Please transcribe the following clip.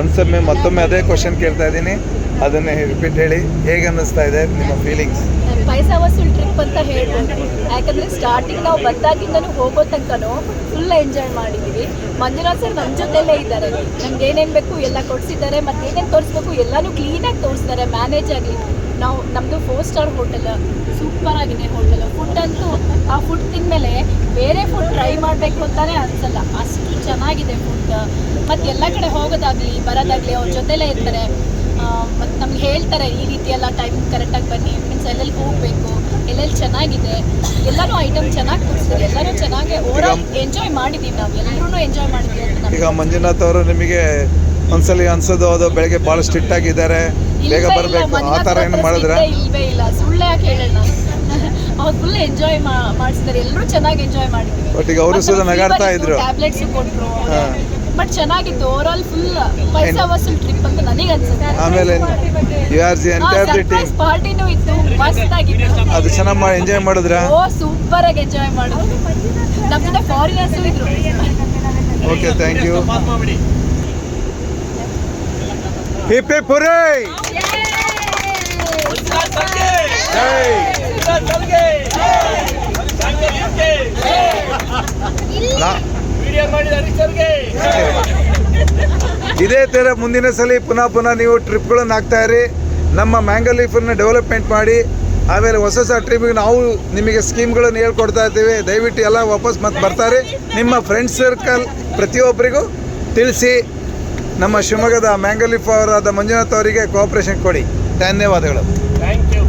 ಒಂದ್ಸೊಮ್ಮೆ ಮತ್ತೊಮ್ಮೆ ಅದೇ ಕ್ವಶನ್ ಕೇಳ್ತಾ ಇದ್ದೀನಿ, ಅದನ್ನೇ ರಿಪೀಟ್ ಹೇಳಿ. ಹೇಗೆ ಅನ್ನಿಸ್ತಾ ಇದೆ ನಿಮ್ಮ ಫೀಲಿಂಗ್ಸ್? ಪೈಸಾ ವಸೂಲ್ ಟ್ರಿಪ್ ಅಂತ ಹೇಳ್ಬೋದು. ಯಾಕಂದರೆ ಸ್ಟಾರ್ಟಿಂಗ್ ನಾವು ಬಂದಾಗಿಂದನೂ ಹೋಗೋ ತನಕನೂ ಫುಲ್ ಎಂಜಾಯ್ ಮಾಡಿದ್ದೀವಿ. ಮಂಜುನಾಥ್ ಸರ್ ನಮ್ಮ ಜೊತೆಲೇ ಇದ್ದಾರೆ. ನಮ್ಗೆ ಏನೇನು ಬೇಕು ಎಲ್ಲ ಕೊಡಿಸಿದ್ದಾರೆ, ಮತ್ತು ಏನೇನು ತೋರಿಸ್ಬೇಕು ಎಲ್ಲನೂ ಕ್ಲೀನಾಗಿ ತೋರಿಸ್ತಾರೆ. ಮ್ಯಾನೇಜ್ ಆಗಲಿ, ನಮ್ಮದು 4 ಸ್ಟಾರ್ ಹೋಟೆಲ್, ಸೂಪರ್ ಆಗಿದೆ ಹೋಟೆಲ್. ಫುಡ್ ಅಂತೂ ಆ ಫುಡ್ ತಿಂದಮೇಲೆ ಬೇರೆ ಫುಡ್ ಟ್ರೈ ಮಾಡಬೇಕು ಅಂತಾನೆ ಅನಿಸಲ್ಲ, ಅಷ್ಟು ಚೆನ್ನಾಗಿದೆ ಫುಡ್. ಮತ್ತು ಎಲ್ಲ ಕಡೆ ಹೋಗೋದಾಗಲಿ ಬರೋದಾಗಲಿ ಅವ್ರ ಜೊತೆಲೇ ಇರ್ತಾರೆ. ಮತ್ತು ನಮ್ಗೆ ಹೇಳ್ತಾರೆ ಈ ರೀತಿ ಎಲ್ಲ ಟೈಮ್ ಕರೆಕ್ಟಾಗಿ ಬನ್ನಿ, ಮೀನ್ಸ್ ಎಲ್ಲೆಲ್ಲಿ ಹೋಗಬೇಕು, ಎಲ್ಲೆಲ್ಲಿ ಚೆನ್ನಾಗಿದೆ, ಎಲ್ಲನೂ ಐಟಮ್ ಚೆನ್ನಾಗಿ ತೋರಿಸ್ತಾರೆ. ಎಲ್ಲರೂ ಚೆನ್ನಾಗಿ ಓವರಾಲ್ ಎಂಜಾಯ್ ಮಾಡಿದ್ದೀವಿ, ನಾವು ಎಲ್ಲರೂ ಎಂಜಾಯ್ ಮಾಡಿದ್ದೀವಿ ಅಂತ. ಈಗ ಮಂಜುನಾಥ್ ಅವರು ನಿಮಗೆ ಒಂದ್ಸಲಿ ಅನ್ಸೋದು ಅದು ಬೆಳಗ್ಗೆ ಭಾಳ ಸ್ಟ್ರಿಕ್ಟ್ ಆಗಿದ್ದಾರೆ, ಬೇಗ ಬರಬೇಕು, ಆ ಥರ ಏನು ಮಾಡಿದ್ರೆ? ಇಲ್ವೇ ಇಲ್ಲ, ಸುಳ್ಳು ಯಾಕೆ ಹೇಳೋಣ. ಅವ್ರು ಫುಲ್ ಎಂಜಾಯ್ ಮಾಡಿಸಿದ್ದಾರೆ, ಎಲ್ಲರೂ ಚೆನ್ನಾಗಿ ಎಂಜಾಯ್ ಮಾಡಿದ್ದೀವಿ. ಬಟ್ ಈಗ ಅವರು ಸುದ ನಗಾಡ್ತಾ ಇದ್ರು, ಟ್ಯಾಬ್ಲೆಟ್ಸ್ ಕೊಟ್ಟರು, ಬಟ್ ಚೆನ್ನಾಗಿತ್ತು. ಓವರಾಲ್ ಫುಲ್ ಪೈಸಾ ವಸೂಲ್ ಟ್ರಿಪ್ ಅಂತ ನನಗೆ ಅನ್ಸುತ್ತೆ. ಆಮೇಲೆ ಪಾರ್ಟಿನೂ ಇತ್ತು, ಮಸ್ತ್ ಆಗಿತ್ತು. ಅದು ಚೆನ್ನಾಗಿ ಎಂಜಾಯ್ ಮಾಡಿದ್ರ? ಓ ಸೂಪರ್ ಆಗಿ ಎಂಜಾಯ್ ಮಾಡಿದ್ರು. ನಮ್ಮ ಜೊತೆ ಫಾರಿನರ್ಸು ಇದ್ರು. Okay, thank you. Hip hip hurray! ಇದೇ ಥರ ಮುಂದಿನ ಸಲ ಪುನಃ ನೀವು ಟ್ರಿಪ್ಗಳನ್ನು ಹಾಕ್ತಾ ಇರಿ. ನಮ್ಮ ಮ್ಯಾಂಗೋ ಲೀಫನ್ನು ಡೆವಲಪ್ಮೆಂಟ್ ಮಾಡಿ, ಆಮೇಲೆ ಹೊಸ ಟ್ರಿಪ್ಪಿಗೆ ನಾವು ನಿಮಗೆ ಸ್ಕೀಮ್ಗಳನ್ನು ಹೇಳ್ಕೊಡ್ತಾ ಇರ್ತೀವಿ. ದಯವಿಟ್ಟು ಎಲ್ಲ ವಾಪಸ್ ಮತ್ತೆ ಬರ್ತಾರೆ. ನಿಮ್ಮ ಫ್ರೆಂಡ್ಸ್ ಸರ್ಕಲ್ ಪ್ರತಿಯೊಬ್ಬರಿಗೂ ತಿಳಿಸಿ. ನಮ್ಮ ಶಿವಮೊಗ್ಗದ ಮ್ಯಾಂಗೋ ಲೀಫ್ ಅವರಾದ ಮಂಜುನಾಥ್ ಅವರಿಗೆ ಕೋಆಪರೇಷನ್ ಕೊಡಿ. ಧನ್ಯವಾದಗಳು. Thank you.